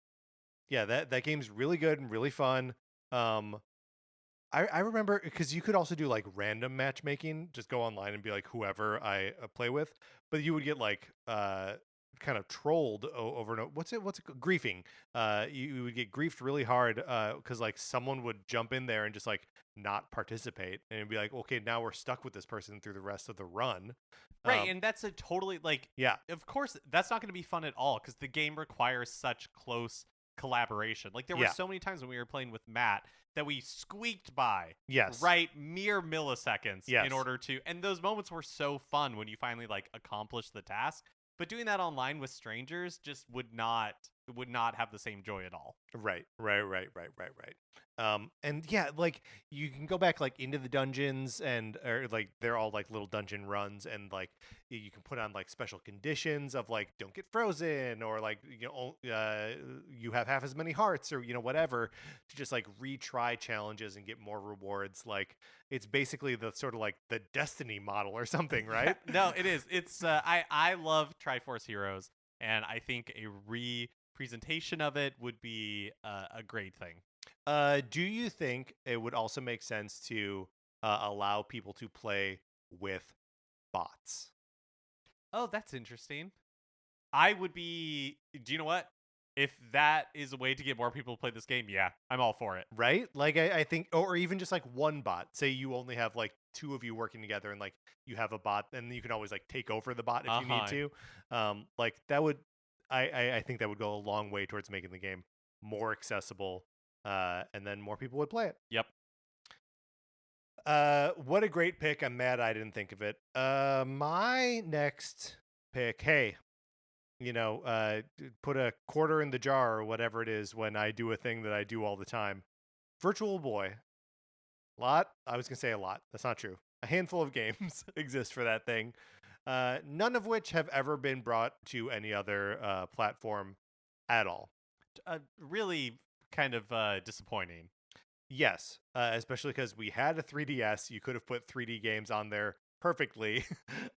yeah, that game's really good and really fun. I remember because you could also do like random matchmaking, just go online and be like whoever I play with, but you would get like kind of trolled over and over. What's it griefing. You would get griefed really hard because like someone would jump in there and just like not participate and it'd be like, okay, now we're stuck with this person through the rest of the run. Right, and that's a totally like, yeah, of course that's not going to be fun at all because the game requires such close collaboration. Like there were so many times when we were playing with Matt that we squeaked by right mere milliseconds in order to, and those moments were so fun when you finally like accomplish the task. But doing that online with strangers just would not have the same joy at all. Right. And yeah, like you can go back like into the dungeons or like they're all like little dungeon runs and like you can put on like special conditions of like don't get frozen or like you have half as many hearts or whatever to just like retry challenges and get more rewards. Like it's basically the sort of like the Destiny model or something, right? No, it is. It's I love Triforce Heroes and I think a presentation of it would be a great thing. Do you think it would also make sense to allow people to play with bots? Oh, that's interesting. I would be. Do you know what? If that is a way to get more people to play this game, yeah, I'm all for it. Right? Like I think, or even just like one bot. Say you only have like two of you working together, and like you have a bot, and you can always like take over the bot if you need to. Like that would. I think that would go a long way towards making the game more accessible, and then more people would play it. Yep. What a great pick. I'm mad I didn't think of it. My next pick, hey, put a quarter in the jar or whatever it is when I do a thing that I do all the time. Virtual Boy. I was going to say a lot. That's not true. A handful of games exist for that thing. None of which have ever been brought to any other platform at all. Really kind of disappointing. Yes, especially because we had a 3DS. You could have put 3D games on there perfectly.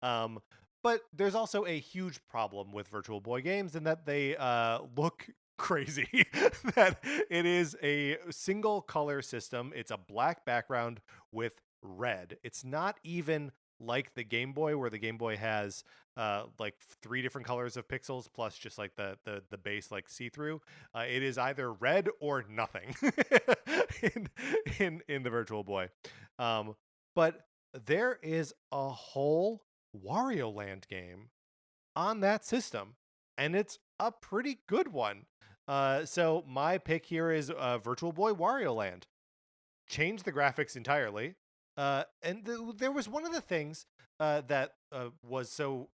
But there's also a huge problem with Virtual Boy games in that they look crazy. That it is a single color system. It's a black background with red. It's not even like the Game Boy, where the Game Boy has like 3 different colors of pixels plus just like the base like see-through. It is either red or nothing in the Virtual Boy. But there is a whole Wario Land game on that system, and it's a pretty good one. So my pick here is Virtual Boy Wario Land. Change the graphics entirely. And there was one of the things that was so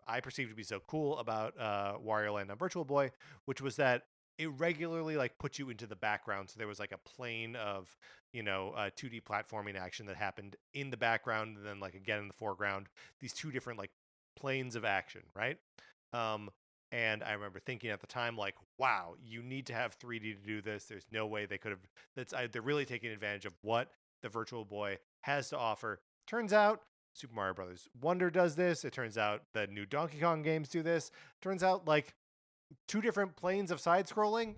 I perceived to be so cool about Wario Land on Virtual Boy, which was that it regularly like put you into the background. So there was like a plane of 2D platforming action that happened in the background, and then like again in the foreground. These two different like planes of action, right? And I remember thinking at the time, like, wow, you need to have 3D to do this. There's no way they could have. They're really taking advantage of what the Virtual Boy has to offer. Turns out Super Mario Brothers Wonder does this. It turns out the new Donkey Kong games do this. Turns out like 2 different planes of side scrolling,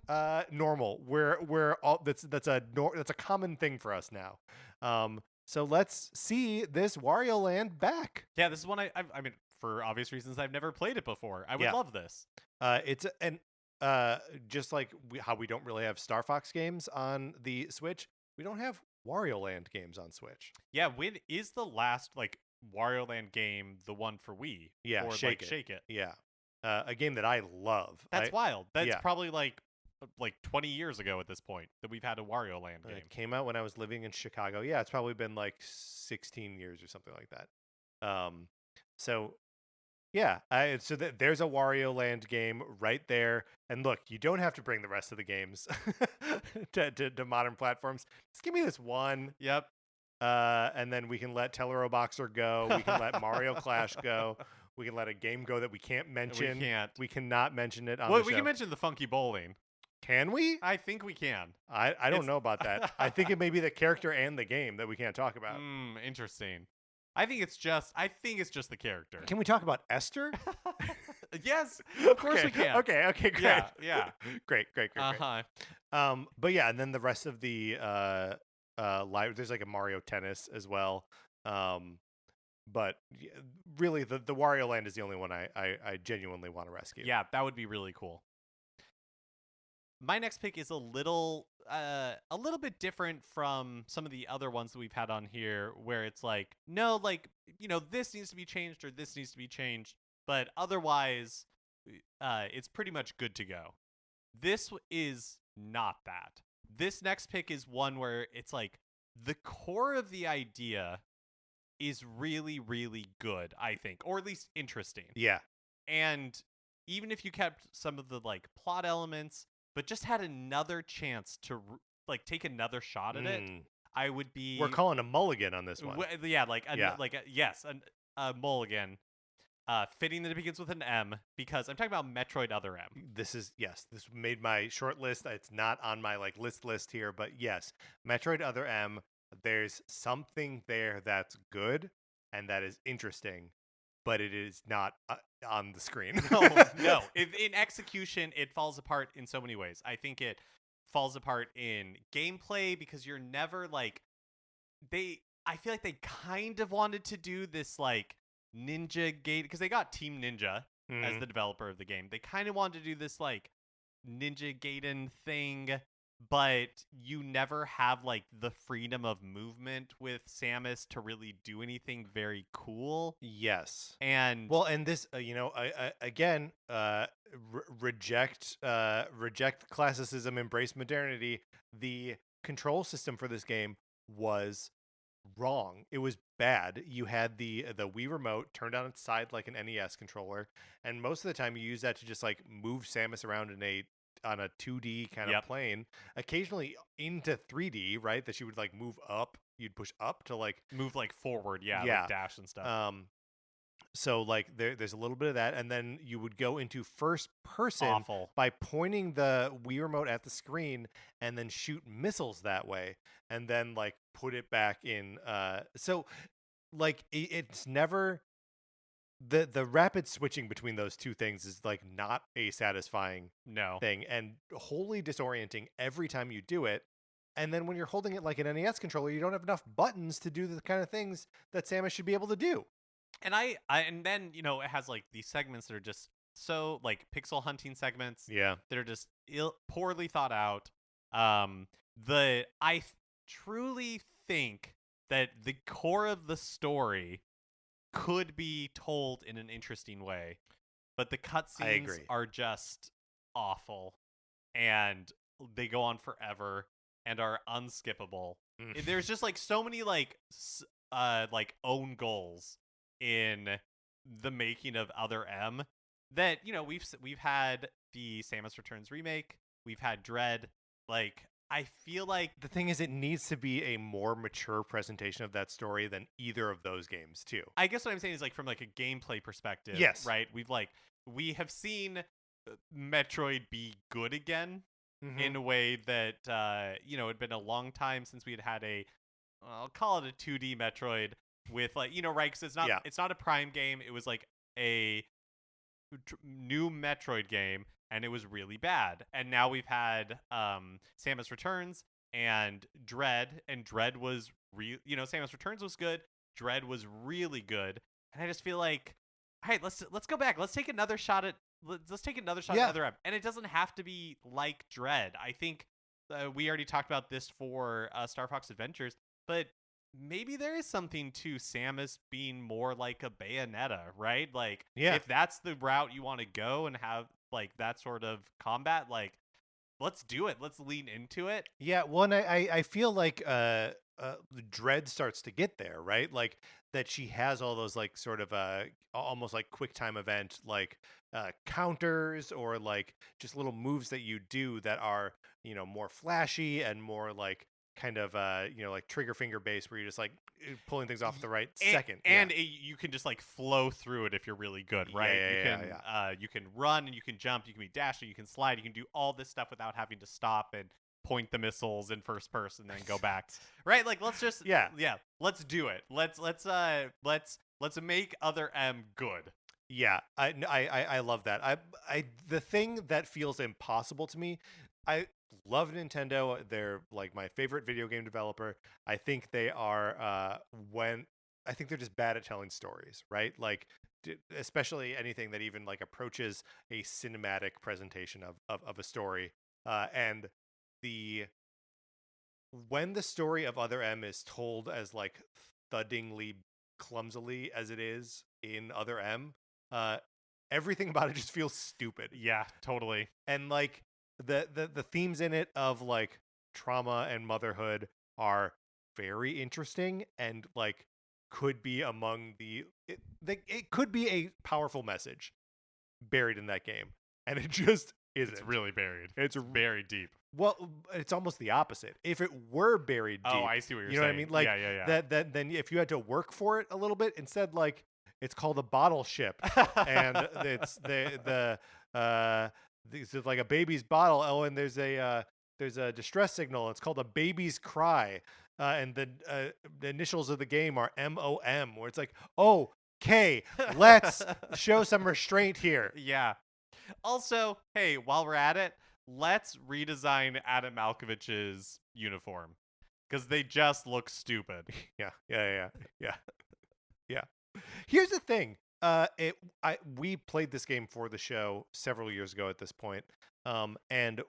normal. We're all that's a common thing for us now. So let's see this Wario Land back. Yeah, this is one I mean, for obvious reasons, I've never played it before. I would love this. It's just like how we don't really have Star Fox games on the Switch, we don't have Wario Land games on Switch. Yeah, when is the last like Wario Land game the one for Wii? Yeah, Shake It. Yeah, a game that I love. That's wild. That's probably like 20 years ago at this point that we've had a Wario Land game. It came out when I was living in Chicago. Yeah, it's probably been like 16 years or something like that. So yeah, so there's a Wario Land game right there. And look, you don't have to bring the rest of the games to modern platforms. Just give me this one. Yep. And then we can let Tellero Boxer go. We can let Mario Clash go. We can let a game go that we can't mention. We can't. We cannot mention it on well, the show. We can mention the funky bowling. Can we? I think we can. I don't know about that. I think it may be the character and the game that we can't talk about. Interesting. I think it's just the character. Can we talk about Esther? Yes, of course we can. Okay, great. Yeah. Great. But yeah, and then the rest of the live, there's like a Mario Tennis as well. But really, the Wario Land is the only one I genuinely want to rescue. Yeah, that would be really cool. My next pick is a little bit different from some of the other ones that we've had on here, where it's like, no, like, this needs to be changed or this needs to be changed, but otherwise, it's pretty much good to go. This is not that. This next pick is one where it's like the core of the idea is really, really good, I think, or at least interesting. Yeah. And even if you kept some of the like plot elements, but just had another chance to like take another shot at it, I would be. We're calling a mulligan on this one. Yeah, a mulligan. Fitting that it begins with an M, because I'm talking about Metroid Other M. This made my short list. It's not on my like list here, but yes, Metroid Other M. There's something there that's good and that is interesting, but it is not on the screen. No. In execution, it falls apart in so many ways. I think it falls apart in gameplay because you're never like I feel like they kind of wanted to do this like Ninja Gate, because they got Team Ninja as the developer of the game. They kind of wanted to do this like Ninja Gaiden thing, but you never have like the freedom of movement with Samus to really do anything very cool. Yes. And this again, reject classicism, embrace modernity. The control system for this game was wrong. It was bad. You had the Wii remote turned on its side like an NES controller, and most of the time you use that to just like move Samus around on a 2D kind of plane, occasionally into 3D, right? That she would like move up. You'd push up to like move like forward, like dash and stuff. So like there's a little bit of that, and then you would go into first person by pointing the Wii remote at the screen and then shoot missiles that way, and then like put it back in. So like it's never the rapid switching between those two things is like not a satisfying thing, and wholly disorienting every time you do it. And then when you're holding it like an NES controller, you don't have enough buttons to do the kind of things that Samus should be able to do. And and then it has like these segments that are just so like pixel hunting segments. Yeah, that are just poorly thought out. I truly think that the core of the story could be told in an interesting way, but the cutscenes are just awful, and they go on forever and are unskippable. There's just like so many like own goals in the making of Other M that we've had the Samus Returns remake, we've had Dread. Like I feel like the thing is, it needs to be a more mature presentation of that story than either of those games too. I guess what I'm saying is like from like a gameplay perspective, yes, right? We have seen Metroid be good again in a way that it'd been a long time since we had I'll call it a 2D Metroid with like right, because it's not a Prime game. It was like a new Metroid game, and it was really bad. And now we've had Samus Returns and Dread was Samus Returns was good, Dread was really good, and I just feel like, all right, let's go back, let's take another shot at Other M, and it doesn't have to be like Dread. I think we already talked about this for Star Fox Adventures, but maybe there is something to Samus being more like a Bayonetta, right? Like, if that's the route you want to go and have like that sort of combat, like, let's do it. Let's lean into it. Yeah, well, and I feel like Dread starts to get there, right? Like that she has all those like sort of almost like quick time event like counters, or like just little moves that you do that are more flashy and more like kind of like trigger finger based, where you're just like pulling things off the right second. And you can just like flow through it if you're really good, right? You can run and you can jump, you can be dashing, you can slide, you can do all this stuff without having to stop and point the missiles in first person and then go back. Right? Like let's just let's do it. Let's make Other M good. Yeah, I love that. I the thing that feels impossible to me, I love Nintendo. They're like my favorite video game developer. I think they are I think they're just bad at telling stories, right? Like especially anything that even like approaches a cinematic presentation of a story. And when the story of Other M is told as like thuddingly clumsily as it is in Other M, everything about it just feels stupid. Yeah, totally. And like the themes in it of like trauma and motherhood are very interesting and like could be among it could be a powerful message buried in that game, and it just isn't. It's really buried. It's buried deep. Well, it's almost the opposite. If it were buried deep, I see what you're saying. You know what I mean? Like that then if you had to work for it a little bit, instead like it's called a bottle ship, and it's it's like a baby's bottle. Oh, and there's a distress signal. It's called a baby's cry, and the initials of the game are MOM, where it's like, oh, okay, let's show some restraint here. Yeah. Also, hey, while we're at it, let's redesign Adam Malkovich's uniform because they just look stupid. Yeah. Here's the thing. We played this game for the show several years ago at this point. And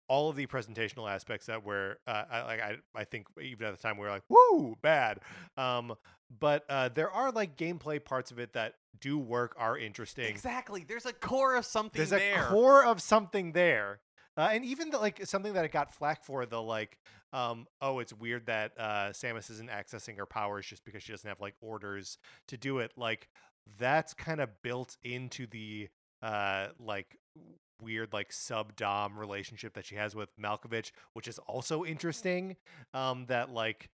all of the presentational aspects that were I think even at the time we were like, woo, bad. But there are like gameplay parts of it that do work, are interesting. Exactly. There's a core of something there. There's a core of something there. And even like something that it got flack for, the like, it's weird that Samus isn't accessing her powers just because she doesn't have like orders to do it. Like that's kind of built into the like weird like sub-dom relationship that she has with Malkovich, which is also interesting. That like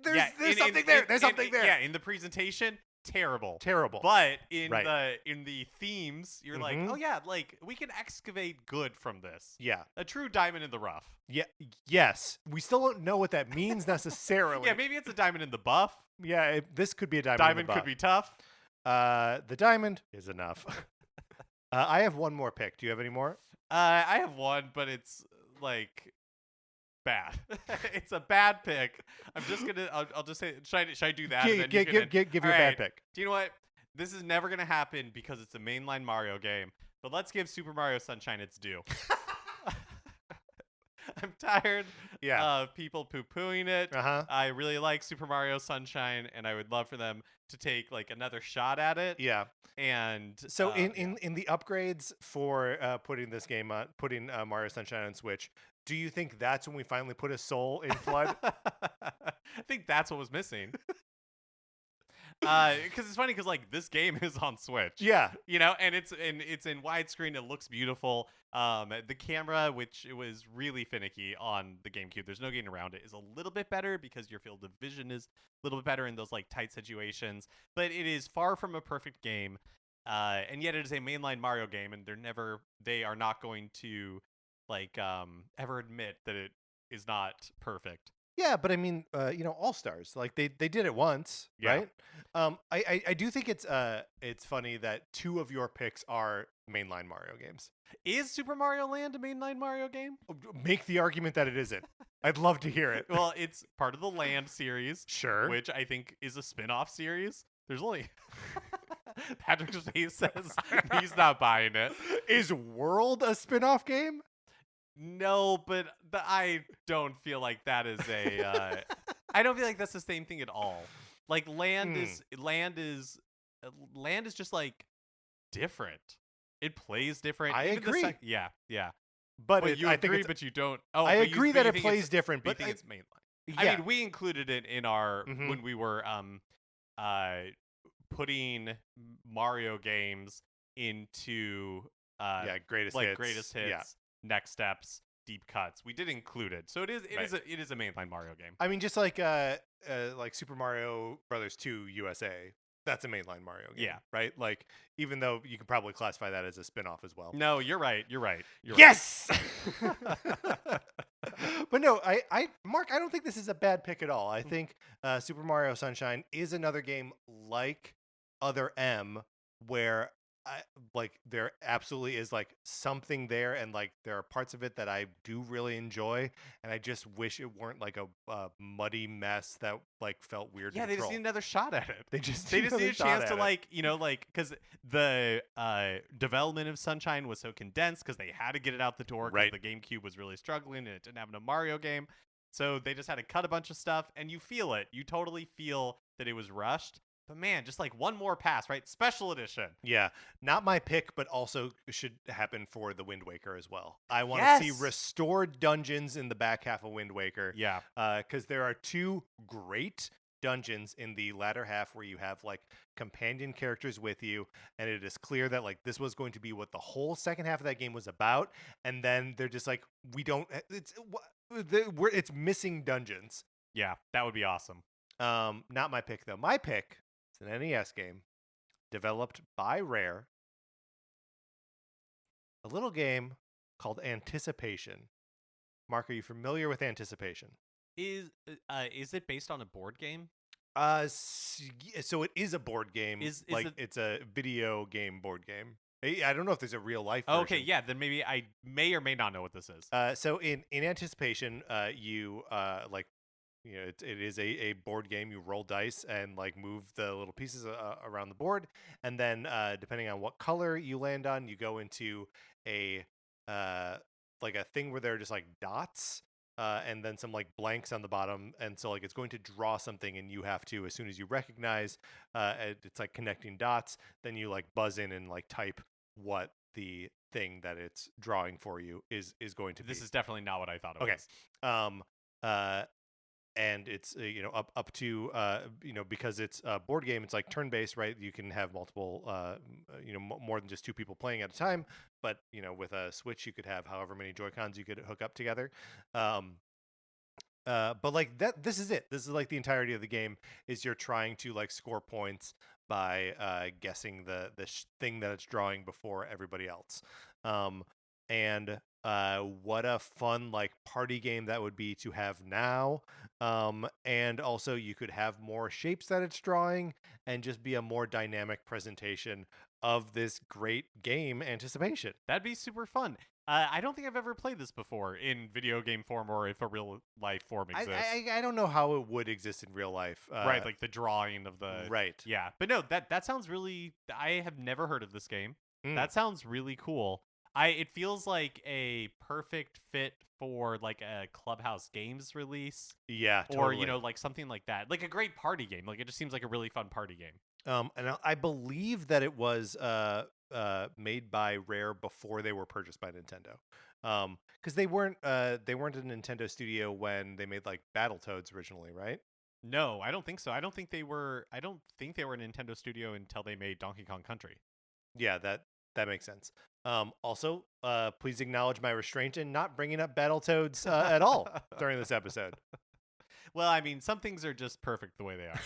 there's something there. There's something there. Yeah, in the presentation, terrible. But in the themes, you're like, oh yeah, like we can excavate good from this. Yeah, a true diamond in the rough. Yeah. Yes. We still don't know what that means necessarily. Yeah, maybe it's a diamond in the buff. Yeah, this could be a diamond. Diamond in the buff. Could be tough. The diamond is enough. I have one more pick. Do you have any more? I have one, but it's like bad. It's a bad pick. I'm just gonna. I'll just say. Should I do that? Give your bad pick. Do you know what? This is never gonna happen because it's a mainline Mario game. But let's give Super Mario Sunshine its due. I'm tired of people poo-pooing it. I really like Super Mario Sunshine, and I would love for them to take like another shot at it. Yeah. And so in the upgrades for putting this game on, putting Mario Sunshine on Switch, do you think that's when we finally put a soul in Flood? I think that's what was missing. Because it's funny because like this game is on Switch, you know, and it's in widescreen. It looks beautiful. The camera, which it was really finicky on the GameCube, there's no getting around it, is a little bit better because your field of vision is a little bit better in those like tight situations. But it is far from a perfect game, and yet it is a mainline Mario game, and they are not going to like ever admit that it is not perfect. Yeah, but I mean, All Stars, like they did it once, right? I do think it's funny that two of your picks are mainline Mario games. Is Super Mario Land a mainline Mario game? Make the argument that it isn't. I'd love to hear it. Well, it's part of the Land series, sure, which I think is a spin-off series. There's only Patrick's face says he's not buying it. Is World a spin-off game? No, but I don't feel like that is a. I don't feel like that's the same thing at all. Like Land is just like different. It plays different. I agree. Yeah. But you agree, but you don't. Oh, I agree that it plays different. But it's mainline. Yeah. I mean, we included it in our when we were putting Mario games into greatest hits. Next steps. deep cuts. We did include it, so it is a mainline Mario game. I mean, just like Super Mario Brothers 2 USA. That's a mainline Mario game, right? Like, even though you could probably classify that as a spin-off as well. No, you're right. Yes! But no, Mark, I don't think this is a bad pick at all. I think Super Mario Sunshine is another game like Other M, where there absolutely is like something there, and like there are parts of it that I do really enjoy, and I just wish it weren't like a muddy mess that like felt weird. Yeah, to they just need another shot at it. They just need a chance to like because the development of Sunshine was so condensed because they had to get it out the door because the GameCube was really struggling and it didn't have a Mario game, so they just had to cut a bunch of stuff, and you feel it. You totally feel that it was rushed. But man, just like one more pass, right? Special edition. Yeah, not my pick, but also should happen for the Wind Waker as well. I want to see restored dungeons in the back half of Wind Waker. Yeah. Because there are two great dungeons in the latter half where you have like companion characters with you, and it is clear that like this was going to be what the whole second half of that game was about, and then they're just like, it's missing dungeons. Yeah, that would be awesome. Not my pick though. My pick. It's an NES game developed by Rare. A little game called Anticipation. Mark, are you familiar with Anticipation? Is it based on a board game? So it is a board game. It's a video game board game. I don't know if there's a real life version. Okay, yeah, then maybe I may or may not know what this is. So in Anticipation, you it is a board game. You roll dice and like move the little pieces around the board, and then depending on what color you land on, you go into a like a thing where there are just like dots, and then some like blanks on the bottom, and so like it's going to draw something, and you have to, as soon as you recognize it's like connecting dots, then you like buzz in and like type what the thing that it's drawing for you is going to be. This is definitely not what I thought it was. And it's up to because it's a board game, it's like turn-based, right? You can have multiple more than just two people playing at a time, but with a Switch you could have however many Joy-Cons you could hook up together. But like this is it. This is like the entirety of the game is you're trying to like score points by guessing the thing that it's drawing before everybody else. And what a fun like party game that would be to have now. And also you could have more shapes that it's drawing and just be a more dynamic presentation of this great game, Anticipation. That'd be super fun. I don't think I've ever played this before in video game form, or if a real life form exists. I don't know how it would exist in real life. Right, like the drawing of the... Right. Yeah, but no, that sounds really... I have never heard of this game. That sounds really cool. It feels like a perfect fit for like a Clubhouse Games release. Yeah, totally. Or, like something like that. Like a great party game. Like it just seems like a really fun party game. And I believe that it was made by Rare before they were purchased by Nintendo. Because they weren't a Nintendo studio when they made like Battletoads originally, right? No, I don't think so. I don't think they were a Nintendo studio until they made Donkey Kong Country. Yeah, that makes sense. Also, please acknowledge my restraint in not bringing up Battletoads at all during this episode. Well, I mean, some things are just perfect the way they are.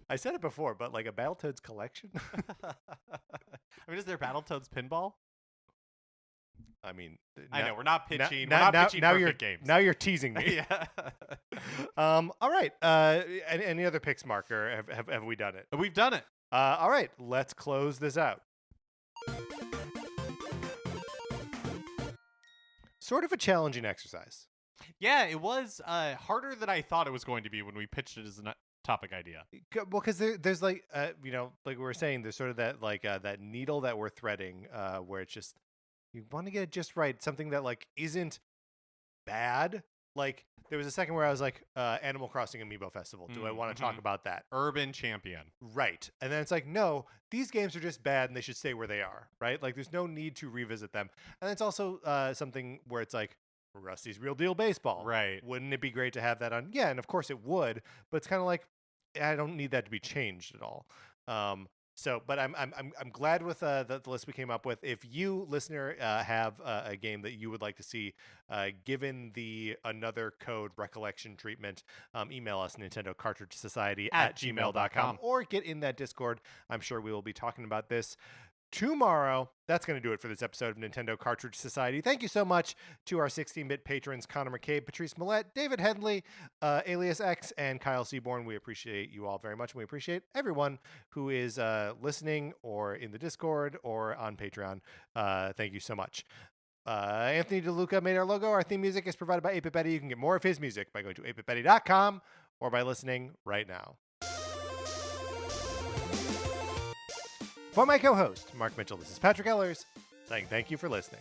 I said it before, but like a Battletoads collection? I mean, is there Battletoads pinball? I mean, I know we're not pitching. We're not pitching perfect games. Now you're teasing me. Yeah. All right. Any other picks, Mark, or have we done it? We've done it. All right. Let's close this out. Sort of a challenging exercise. Yeah, it was harder than I thought it was going to be when we pitched it as a topic idea. Well, because there's like like we were saying, there's sort of that like that needle that we're threading, where it's just you want to get it just right, something that like isn't bad. Like there was a second where I was like, Animal Crossing Amiibo Festival. Do I want to talk about that? Urban Champion. Right. And then it's like, no, these games are just bad and they should stay where they are. Right. Like there's no need to revisit them. And it's also something where it's like Rusty's Real Deal Baseball. Right. Wouldn't it be great to have that on? Yeah. And of course it would. But it's kind of like, I don't need that to be changed at all. So, but I'm glad with the list we came up with. If you, listener, have a game that you would like to see given the another code recollection treatment, email us Nintendo Cartridge Society at gmail.com or get in that Discord. I'm sure we will be talking about this tomorrow. That's going to do it for this episode of Nintendo Cartridge Society. Thank you so much to our 16-bit patrons, Connor McCabe, Patrice Millette, David Henley, Alias X, and Kyle Seaborn. We appreciate you all very much, and we appreciate everyone who is listening or in the Discord or on Patreon. Thank you so much. Anthony DeLuca made our logo. Our theme music is provided by 8-Bit Betty. You can get more of his music by going to 8bitbetty.com or by listening right now. For my co-host, Mark Mitchell, this is Patrick Ellers, saying thank you for listening.